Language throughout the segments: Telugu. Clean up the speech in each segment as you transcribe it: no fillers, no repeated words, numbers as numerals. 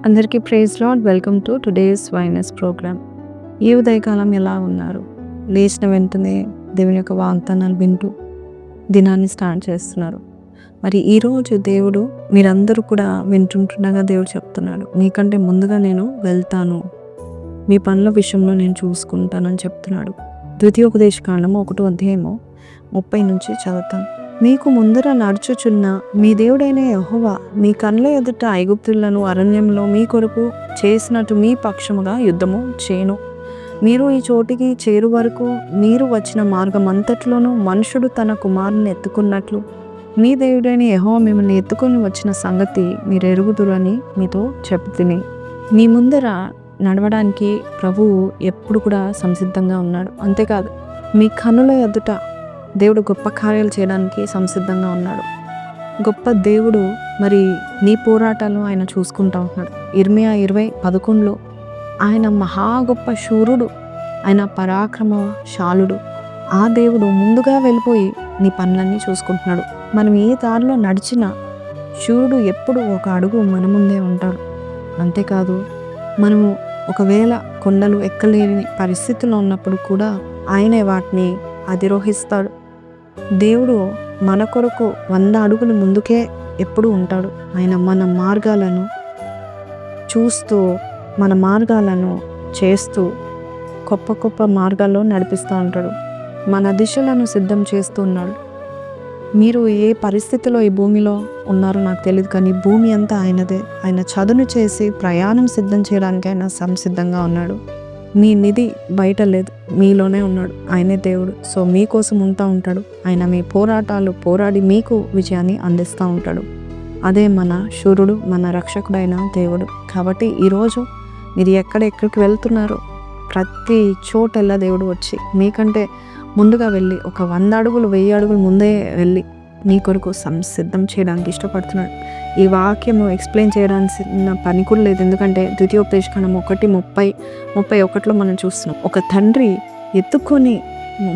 అందరికీ praise lord. Welcome to today's వైనస్ ప్రోగ్రామ్. ఈ ఉదయకాలం ఎలా ఉన్నారు? లేచిన వెంటనే దేవుని యొక్క వాగ్దానాలు వింటూ దినాన్ని స్టార్ట్ చేస్తున్నారు. మరి ఈరోజు దేవుడు మీరందరూ కూడా వింటుండగా దేవుడు చెప్తున్నాడు, మీకంటే ముందుగా నేను వెళ్తాను, మీ పనుల విషయంలో నేను చూసుకుంటానని చెప్తున్నాడు. ద్వితీయోపదేశకాండము 1వ అధ్యాయము 30 నుంచి చదువుతాను. మీకు ముందర నడుచుచున్న మీ దేవుడైన యెహోవా మీ కళ్ళ ఎదుట ఐగుప్తులను అరణ్యంలో మీ కొరకు చేసినట్టు మీ పక్షముగా యుద్ధము చేయను. మీరు ఈ చోటికి చేరు వరకు మీరు వచ్చిన మార్గం అంతట్లోనూ మనుషుడు తన కుమారుని ఎత్తుకున్నట్లు మీ దేవుడైన యెహోవా మిమ్మల్ని ఎత్తుకొని వచ్చిన సంగతి మీరు ఎరుగుదురని మీతో చెప్తిని. మీ ముందర నడవడానికి ప్రభువు ఎప్పుడు కూడా సంసిద్ధంగా ఉన్నాడు. అంతేకాదు, మీ కన్నుల ఎదుట దేవుడు గొప్ప కార్యాలు చేయడానికి సంసిద్ధంగా ఉన్నాడు. గొప్ప దేవుడు మరి నీ పోరాటాలు ఆయన చూసుకుంటా ఉంటున్నాడు. ఇర్మియా 20:11 ఆయన మహా గొప్ప శూరుడు, ఆయన పరాక్రమశాలుడు. ఆ దేవుడు ముందుగా వెళ్ళిపోయి నీ పనులన్నీ చూసుకుంటున్నాడు. మనం ఏ దారిలో నడిచినా శూరుడు ఎప్పుడు ఒక అడుగు మన ముందే ఉంటాడు. అంతేకాదు, మనము ఒకవేళ కొండలు ఎక్కలేని పరిస్థితుల్లో ఉన్నప్పుడు కూడా ఆయనే వాటిని అధిరోహిస్తాడు. దేవుడు మన కొరకు 100 అడుగులు ముందుకే ఎప్పుడు ఉంటాడు. ఆయన మన మార్గాలను చూస్తూ, మన మార్గాలను చేస్తూ గొప్ప గొప్ప మార్గాల్లో నడిపిస్తూ ఉంటాడు. మన దిశలను సిద్ధం చేస్తూ ఉన్నాడు. మీరు ఏ పరిస్థితిలో ఈ భూమిలో ఉన్నారో నాకు తెలియదు, కానీ భూమి అంతా ఆయనదే. ఆయన చదును చేసి ప్రయాణం సిద్ధం చేయడానికి ఆయన సంసిద్ధంగా ఉన్నాడు. మీ నిధి బయట లేదు, మీలోనే ఉన్నాడు. ఆయనే దేవుడు. సో మీకోసం ఉంటాడు. ఆయన మీ పోరాటాలు పోరాడి మీకు విజయాన్ని అందిస్తూ ఉంటాడు. అదే మన శూరుడు, మన రక్షకుడైన దేవుడు. కాబట్టి ఈరోజు మీరు ఎక్కడికి వెళ్తున్నారో ప్రతి చోటెల్లా దేవుడు వచ్చి మీకంటే ముందుగా వెళ్ళి ఒక 100 అడుగులు 1000 అడుగులు ముందే వెళ్ళి నీ కొరకు సంసిద్ధం చేయడానికి ఇష్టపడుతున్నాడు. ఈ వాక్యము ఎక్స్ప్లెయిన్ చేయడానికి పని కూడా లేదు. ఎందుకంటే ద్వితీయోపదేశకాండం 1:30-31 మనం చూస్తున్నాం. ఒక తండ్రి ఎత్తుకొని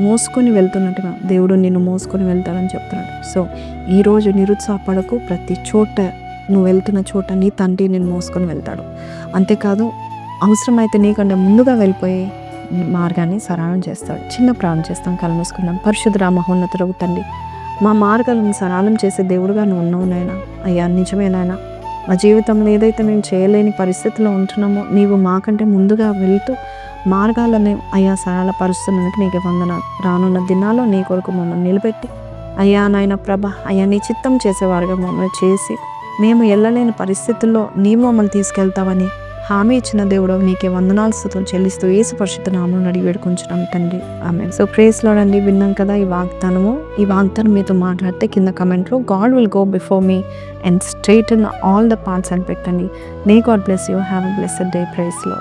మోసుకొని వెళ్తున్నట్టుగా దేవుడు నిన్ను మోసుకొని వెళ్తాడని చెప్తున్నాడు. సో ఈరోజు నిరుత్సాహపడకు. ప్రతి చోట నువ్వు వెళ్తున్న చోట నీ తండ్రి నిన్ను మోసుకొని వెళ్తాడు. అంతేకాదు, అవసరమైతే నీకంటే ముందుగా వెళ్ళిపోయి మార్గాన్ని సరళం చేస్తాడు. చిన్న ప్రార్థన చేస్తాం, కళ్ళు మూసుకుందాం. పరిశుద్ధ మహోన్నతుడవు తండ్రి, మా మార్గాలను సరళం చేసే దేవుడుగా నువ్వు ఉన్నావు నాయన. అయ్యా, నిజమేనాయన, మా జీవితంలో ఏదైతే మేము చేయలేని పరిస్థితిలో ఉంటున్నామో నీవు మాకంటే ముందుగా వెళ్తూ మార్గాలను అయ్యా సరళపరుస్తున్నందుకు నీకు వందనాలు. రానున్న దినాల్లో నీ కొరకు మమ్మల్ని నిలబెట్టి అయ్యా నాయన ప్రభ, అయ్యా నీ చిత్తం చేసేవారుగా మమ్మల్ని చేసి మేము వెళ్ళలేని పరిస్థితుల్లో నీవు మమ్మల్ని తీసుకెళ్తావని హామీ ఇచ్చిన దేవుడు నీకే వందనాలు స్తుతులు చెల్లిస్తూ యేసు పరిశుద్ధ నామమున అడిగి వేడుకొంచున్నాం తండ్రి, ఆమేన్. సో ప్రేస్ లార్డ్ అండి, విన్నాం కదా ఈ వాగ్దానం మీతో మాట్లాడితే కింద కమెంట్లో God will go before me and straighten all the paths అని పెట్టండి. May God bless you. Have a blessed day. Praise lord.